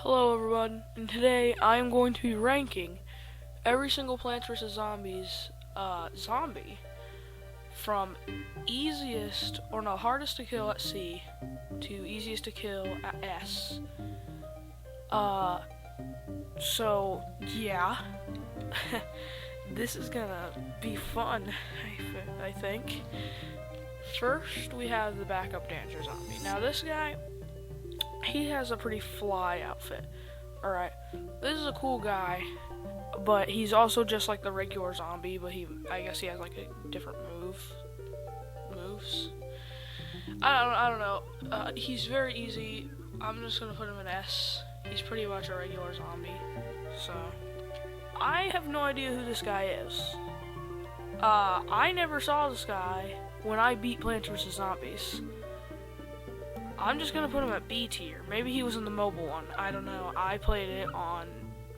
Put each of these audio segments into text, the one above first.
Hello everyone, and today I am going to be ranking every single Plants vs. Zombies zombie from easiest, or no, hardest to kill at C to easiest to kill at S. So yeah, this is gonna be fun, I think. First, we have the backup dancer zombie. Now this guy, he has a pretty fly outfit. Alright, this is a cool guy, but he's also just like the regular zombie, but I guess he has like a different moves. I don't know. He's very easy. I'm just gonna put him in S. He's pretty much a regular zombie. So, I have no idea who this guy is. I never saw this guy when I beat Plants vs. Zombies. I'm just gonna put him at B tier. Maybe he was in the mobile one. I don't know. I played it on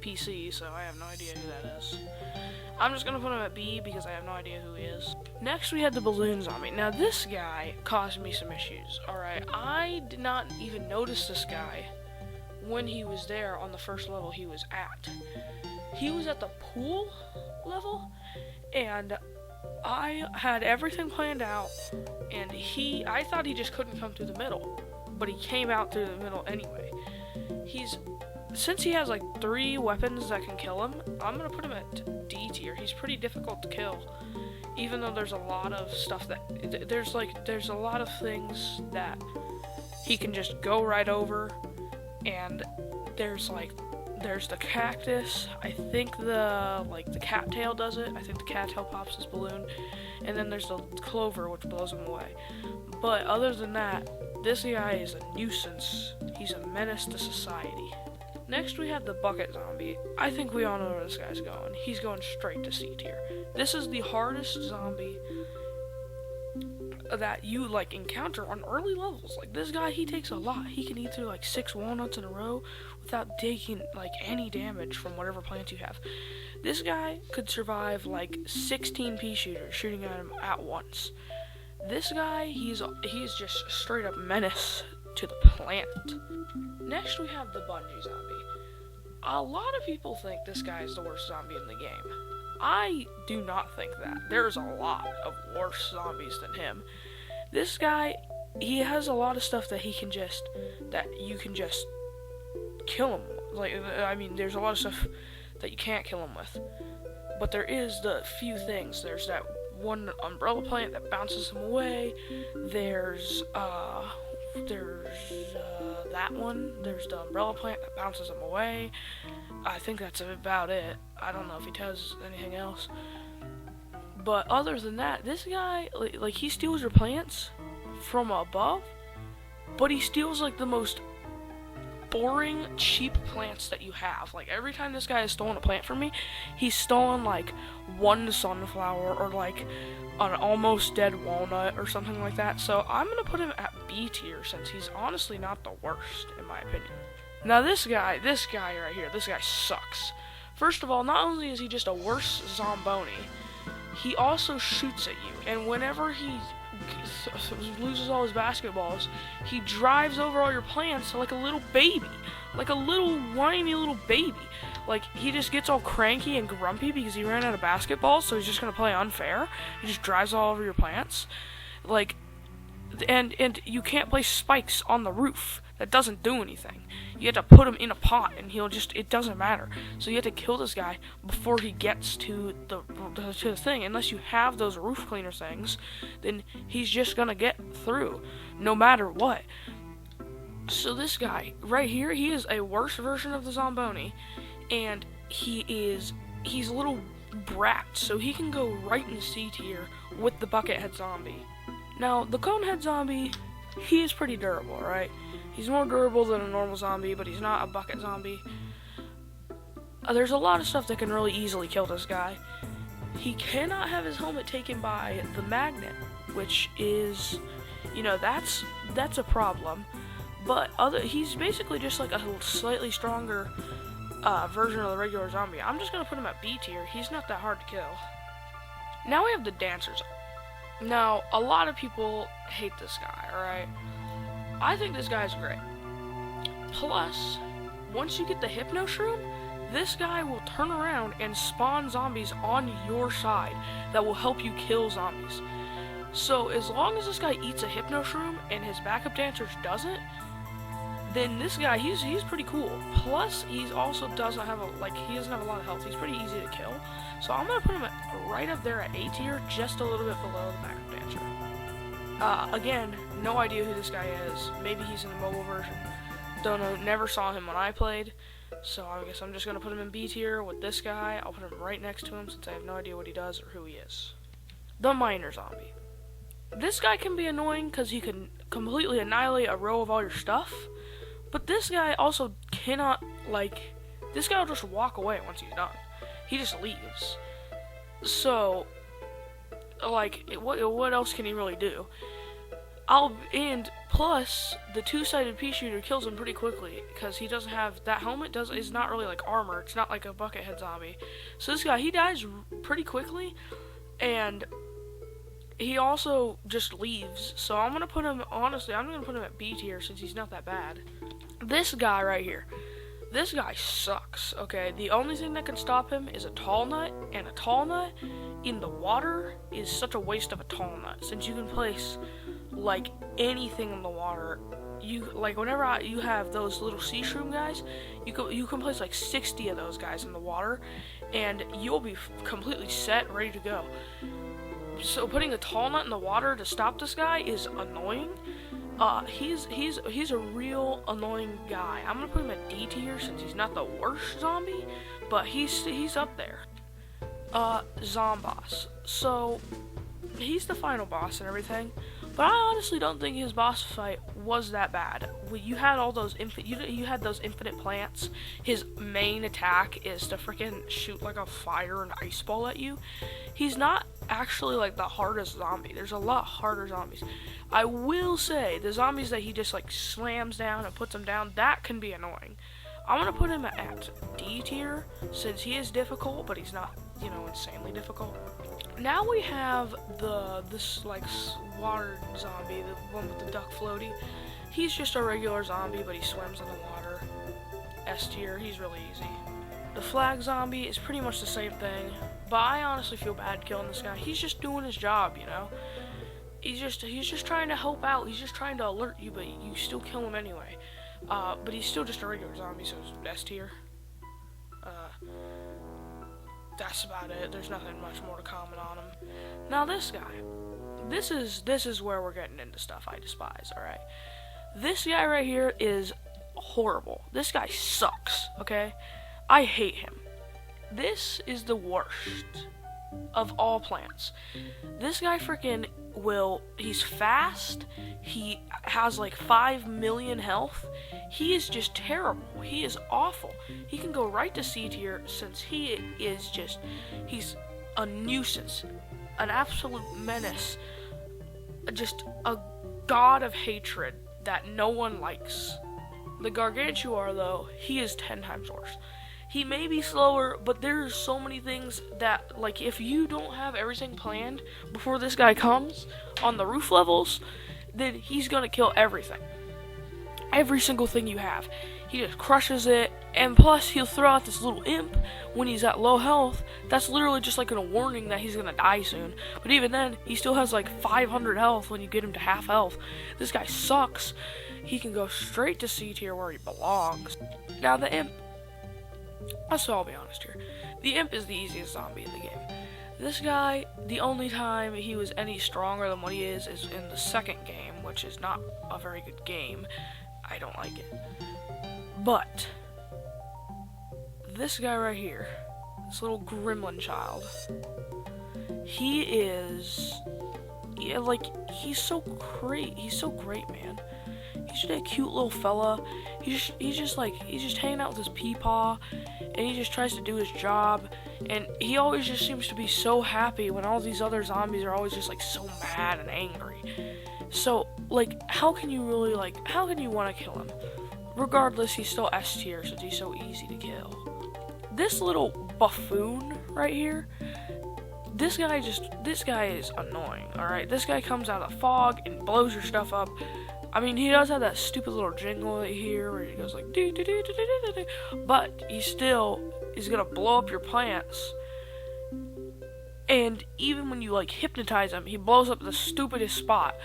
PC, so I have no idea who that is. I'm just gonna put him at B because I have no idea who he is. Next, we had the balloon zombie. Now, this guy caused me some issues. Alright, I did not even notice this guy when he was there on the first level he was at. He was at the pool level, and I had everything planned out, and I thought he just couldn't come through the middle, but he came out through the middle anyway. Since he has like 3 weapons that can kill him, I'm gonna put him at D tier. He's pretty difficult to kill, even though there's a lot of stuff that, there's a lot of things that he can just go right over, and there's the cactus. I think the cattail does it. I think the cattail pops his balloon. And then there's the clover, which blows him away. But other than that, this guy is a nuisance. He's a menace to society. Next, we have the bucket zombie. I think we all know where this guy's going. He's going straight to C tier. This is the hardest zombie that you encounter on early levels. Like, this guy, he takes a lot. He can eat through 6 walnuts in a row without taking any damage from whatever plants you have. This guy could survive 16 pea shooters shooting at him at once. This guy, he's just straight up menace to the plant. Next, we have the bungee zombie. A lot of people think this guy is the worst zombie in the game. I do not think that. There's a lot of worse zombies than him. This guy, he has a lot of stuff that you can just kill him. There's a lot of stuff that you can't kill him with. But there is the few things. There's that one umbrella plant that bounces him away. There's that one. There's the umbrella plant that bounces him away. I think that's about it. I don't know if he does anything else. But other than that, this guy, he steals your plants from above, but he steals the most boring, cheap plants that you have. Every time this guy has stolen a plant from me, he's stolen one sunflower or an almost dead walnut or something like that. So I'm gonna put him at B tier since he's honestly not the worst in my opinion. Now this guy right here, this guy sucks. First of all, not only is he just a worse zomboni, he also shoots at you, and whenever he loses all his basketballs, he drives over all your plants like a little baby, like a little whiny little baby. He just gets all cranky and grumpy because he ran out of basketballs, so he's just gonna play unfair. He just drives all over your plants, and you can't place spikes on the roof. That doesn't do anything. You have to put him in a pot, and it doesn't matter. So you have to kill this guy before he gets to the thing. Unless you have those roof cleaner things, then he's just gonna get through, no matter what. So this guy, right here, he is a worse version of the Zomboni, and he's a little brat, so he can go right in C tier with the Buckethead zombie. Now, the Conehead zombie, he is pretty durable, right? He's more durable than a normal zombie, but he's not a bucket zombie. There's a lot of stuff that can really easily kill this guy. He cannot have his helmet taken by the magnet, which is, that's a problem. But he's basically just a slightly stronger version of the regular zombie. I'm just gonna put him at B tier. He's not that hard to kill. Now we have the dancers. Now, a lot of people hate this guy, alright? I think this guy's great. Plus, once you get the Hypno Shroom, this guy will turn around and spawn zombies on your side that will help you kill zombies. So as long as this guy eats a Hypno Shroom and his backup dancers doesn't, then this guy, he's pretty cool. Plus, he also doesn't have he doesn't have a lot of health. He's pretty easy to kill. So I'm gonna put him right up there at A tier, just a little bit below the backup dancer. Again, no idea who this guy is. Maybe he's in the mobile version. Don't know. Never saw him when I played. So I guess I'm just gonna put him in B tier with this guy. I'll put him right next to him since I have no idea what he does or who he is. The Miner Zombie. This guy can be annoying because he can completely annihilate a row of all your stuff. But this guy also cannot, this guy will just walk away once he's done. He just leaves. So, what else can he really do? And plus, the two-sided pea shooter kills him pretty quickly because he doesn't have, that helmet is not really like armor. It's not like a Buckethead zombie. So this guy, he dies pretty quickly, and he also just leaves. So I'm gonna put him, honestly, I'm gonna put him at B tier since he's not that bad. This guy right here, this guy sucks, okay? The only thing that can stop him is a tall nut, and a tall nut in the water is such a waste of a tall nut since you can place anything in the water. Whenever you have those little sea shroom guys, you can place 60 of those guys in the water, and you'll be completely set, ready to go. So putting a tall nut in the water to stop this guy is annoying. He's a real annoying guy. I'm gonna put him at D tier since he's not the worst zombie, but he's up there. Zomboss. So he's the final boss and everything, but I honestly don't think his boss fight was that bad. You had all those you had those infinite plants. His main attack is to freaking shoot a fire and ice ball at you. He's not actually the hardest zombie. There's a lot harder zombies. I will say the zombies that he just slams down and puts them down, that can be annoying. I'm gonna put him at D tier since he is difficult, but he's not, insanely difficult. Now we have this water zombie, the one with the duck floaty. He's just a regular zombie, but he swims in the water. S tier, he's really easy. The flag zombie is pretty much the same thing, but I honestly feel bad killing this guy. He's just doing his job, He's just trying to help out. He's just trying to alert you, but you still kill him anyway. But he's still just a regular zombie, so it's S tier. That's about it. There's nothing much more to comment on him. Now this guy, this is where we're getting into stuff I despise. All right, this guy right here is horrible. This guy sucks. Okay, I hate him. This is the worst of all plants. This guy freaking he's fast. He has 5 million health. He is just terrible. He is awful. He can go right to C tier since he's a nuisance, an absolute menace, just a god of hatred that no one likes. The Gargantuar, though, he is 10 times worse. He may be slower, but there's so many things that, if you don't have everything planned before this guy comes on the roof levels, then he's gonna kill everything. Every single thing you have. He just crushes it, and plus he'll throw out this little imp when he's at low health. That's literally just a warning that he's gonna die soon. But even then, he still has 500 health when you get him to half health. This guy sucks. He can go straight to C tier where he belongs. Now the imp, so I'll be honest here. The imp is the easiest zombie in the game. This guy, the only time he was any stronger than what he is in the second game, which is not a very good game. I don't like it. But this guy right here, this little gremlin child, he's so great. He's so great, man. He's just a cute little fella. He's just hanging out with his peepaw, and he just tries to do his job. And he always just seems to be so happy when all these other zombies are always just so mad and angry. So how can you want to kill him? Regardless, he's still S tier since he's so easy to kill. This little buffoon right here, this guy is annoying. All right, this guy comes out of the fog and blows your stuff up. I mean, he does have that stupid little jingle here where he goes like do do do do do do do, but he still is gonna blow up your plants. And even when you like hypnotize him, he blows up the stupidest spot.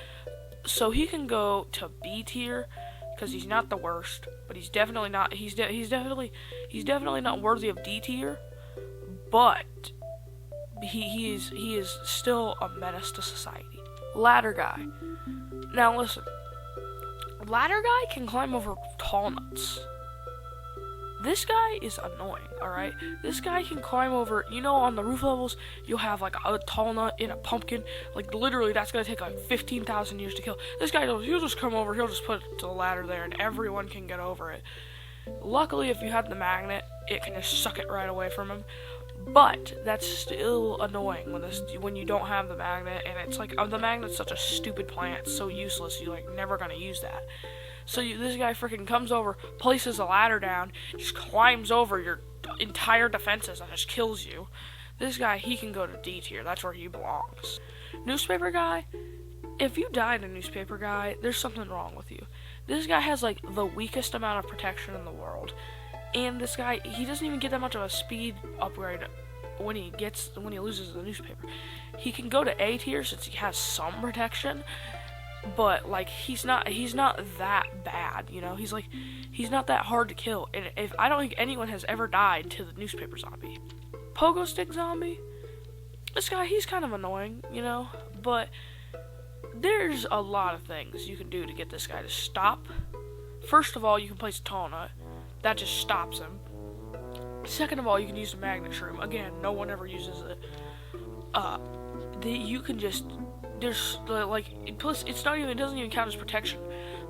So he can go to B tier because he's not the worst, but he's definitely not. He's definitely not worthy of D tier. But he is still a menace to society. Ladder guy. Now listen. Ladder guy can climb over tall nuts. This guy is annoying, alright? This guy can climb over, on the roof levels, you'll have like a tall nut in a pumpkin. Like literally, that's gonna take like 15,000 years to kill. This guy, he'll just come over, he'll just put the ladder there, and everyone can get over it. Luckily, if you have the magnet, it can just suck it right away from him. But that's still annoying when you don't have the magnet, and it's like the magnet's such a stupid plant, it's so useless. You're like never gonna use that. So this guy freaking comes over, places a ladder down, just climbs over your entire defenses and just kills you. This guy, he can go to D tier. That's where he belongs. Newspaper guy. If you die to newspaper guy, there's something wrong with you. This guy has like the weakest amount of protection in the world. And this guy, he doesn't even get that much of a speed upgrade when he loses the newspaper. He can go to A tier since he has some protection, but like he's not that bad, he's not that hard to kill. And if I don't think anyone has ever died to the newspaper zombie. Pogo stick zombie, this guy, he's kind of annoying, but there's a lot of things you can do to get this guy to stop. First of all, you can place a tall nut. That just stops him. Second of all, you can use the magnet shroom. Again, no one ever uses it. You can just, plus it doesn't even count as protection.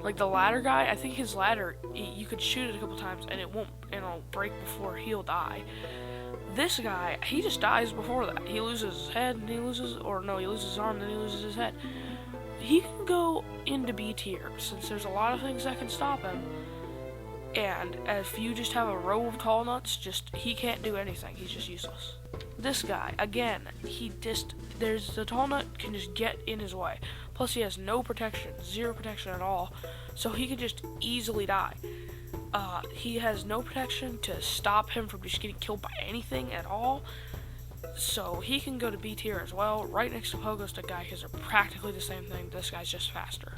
Like the ladder guy, I think his ladder, you could shoot it a couple times and it'll break before he'll die. This guy, he just dies before that. He loses his head and he loses his arm and then he loses his head. He can go into B tier since there's a lot of things that can stop him. And if you just have a row of tall nuts, he can't do anything. He's just useless. This guy, again, the tall nut can just get in his way. Plus he has no protection, 0 protection at all. So he can just easily die. He has no protection to stop him from just getting killed by anything at all. So he can go to B tier as well, right next to Pogo Stick guy, because they're practically the same thing. This guy's just faster.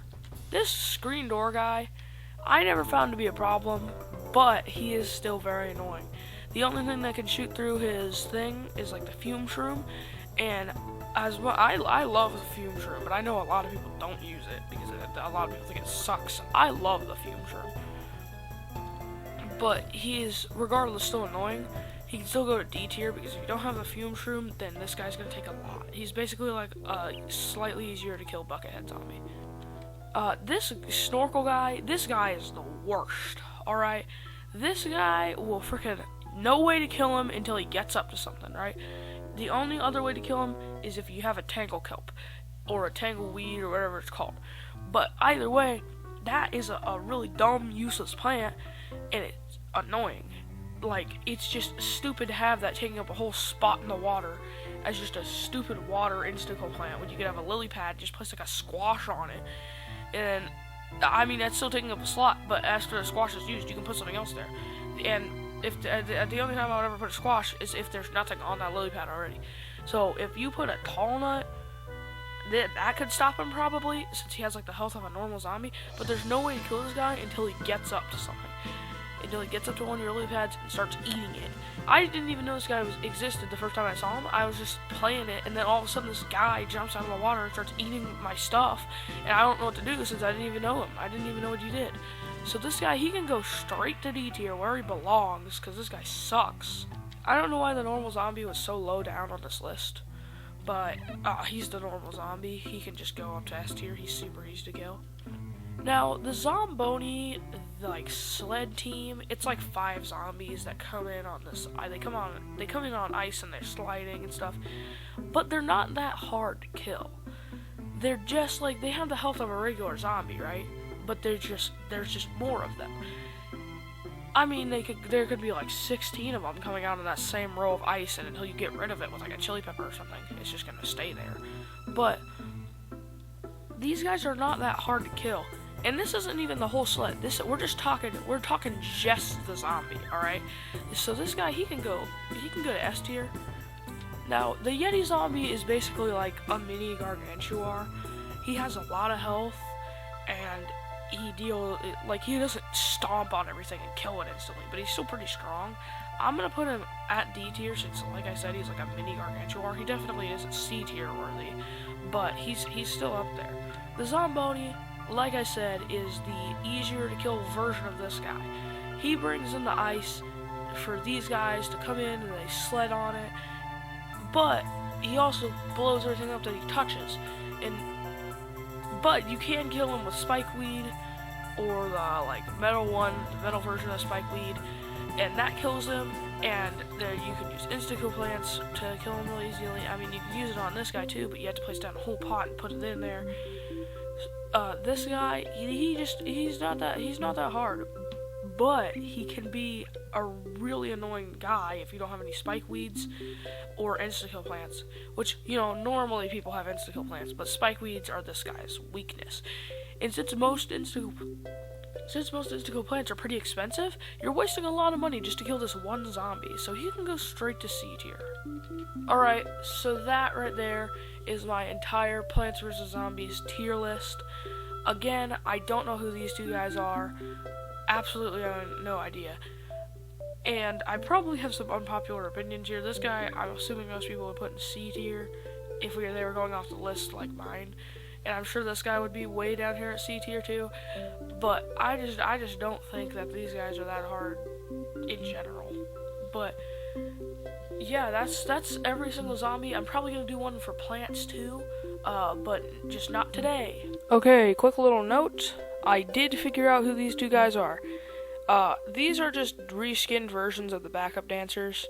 This screen door guy, I never found to be a problem, but he is still very annoying. The only thing that can shoot through his thing is like the fume shroom, and as well, I love the fume shroom, but I know a lot of people don't use it because a lot of people think it sucks. I love the fume shroom, but he is regardless still annoying. He can still go to D tier because if you don't have the fume shroom, then this guy's gonna take a lot. He's basically like a slightly easier to kill Buckethead zombie. This snorkel guy, this guy is the worst, alright? This guy will freaking, no way to kill him until he gets up to something, right? The only other way to kill him is if you have a tangle kelp, or a tangle weed, or whatever it's called. But either way, that is a really dumb, useless plant, and it's annoying. Like, it's just stupid to have that taking up a whole spot in the water as just a stupid water insta-kill plant when you could have a lily pad, just place like a squash on it. And I mean, that's still taking up a slot, but after the squash is used, you can put something else there. And if the only time I would ever put a squash is if there's nothing on that lily pad already. So if you put a tall nut, that could stop him probably, since he has like the health of a normal zombie. But there's no way to kill this guy until he gets up to something. Until he gets up to one of your lily pads and starts eating it. I didn't even know this guy existed the first time I saw him. I was just playing it, and then all of a sudden this guy jumps out of the water and starts eating my stuff, and I don't know what to do since I didn't even know him. I didn't even know what he did. So this guy, he can go straight to D tier where he belongs, because this guy sucks. I don't know why the normal zombie was so low down on this list, but he's the normal zombie. He can just go up to S tier. He's super easy to kill. Now, the Zomboni, like, sled team, it's like 5 zombies that come in on this. They come in on ice and they're sliding and stuff, but they're not that hard to kill. They're just like, they have the health of a regular zombie, right? But there's just more of them. I mean, there could be like 16 of them coming out in that same row of ice, and until you get rid of it with like a chili pepper or something, it's just gonna stay there. But these guys are not that hard to kill. And this isn't even the whole sled. We're talking just the zombie, alright? So this guy, he can go to S tier. Now, the Yeti zombie is basically like a mini Gargantuar. He has a lot of health, and he doesn't stomp on everything and kill it instantly, but he's still pretty strong. I'm gonna put him at D tier since, like I said, he's like a mini Gargantuar. He definitely isn't C tier worthy, but he's still up there. The Zomboni, like I said, is the easier to kill version of this guy. He brings in the ice for these guys to come in and they sled on it, but he also blows everything up that he touches. But you can kill him with Spikeweed or the metal version of Spikeweed, and that kills him. And there you can use Insta-Kill plants to kill him really easily. I mean, you can use it on this guy too, but you have to place down a whole pot and put it in there. This guy, he's not that hard, but he can be a really annoying guy if you don't have any Spikeweeds or Insta-Kill plants, which, normally people have Insta-Kill plants, but Spikeweeds are this guy's weakness. And since most Insta-Kill plants are pretty expensive, you're wasting a lot of money just to kill this one zombie, so he can go straight to C tier. Alright, so that right there is my entire Plants vs. Zombies tier list. Again, I don't know who these two guys are. Absolutely no idea. And I probably have some unpopular opinions here. This guy, I'm assuming most people would put in C tier if they were going off the list like mine. And I'm sure this guy would be way down here at C tier too. But I just don't think that these guys are that hard in general. But yeah, that's every single zombie. I'm probably gonna do one for plants too, but just not today. Okay, quick little note. I did figure out who these two guys are. These are just reskinned versions of the backup dancers.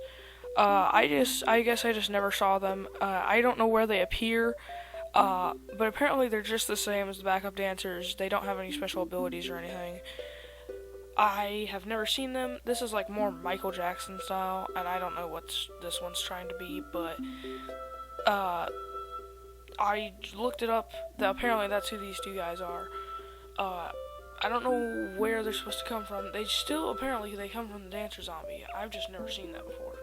I guess I just never saw them. I don't know where they appear, but apparently they're just the same as the backup dancers. They don't have any special abilities or anything. I have never seen them. This is like more Michael Jackson style, and I don't know what this one's trying to be, but I looked it up. Apparently that's who these two guys are. I don't know where they're supposed to come from. Apparently they come from the Dancer Zombie. I've just never seen that before.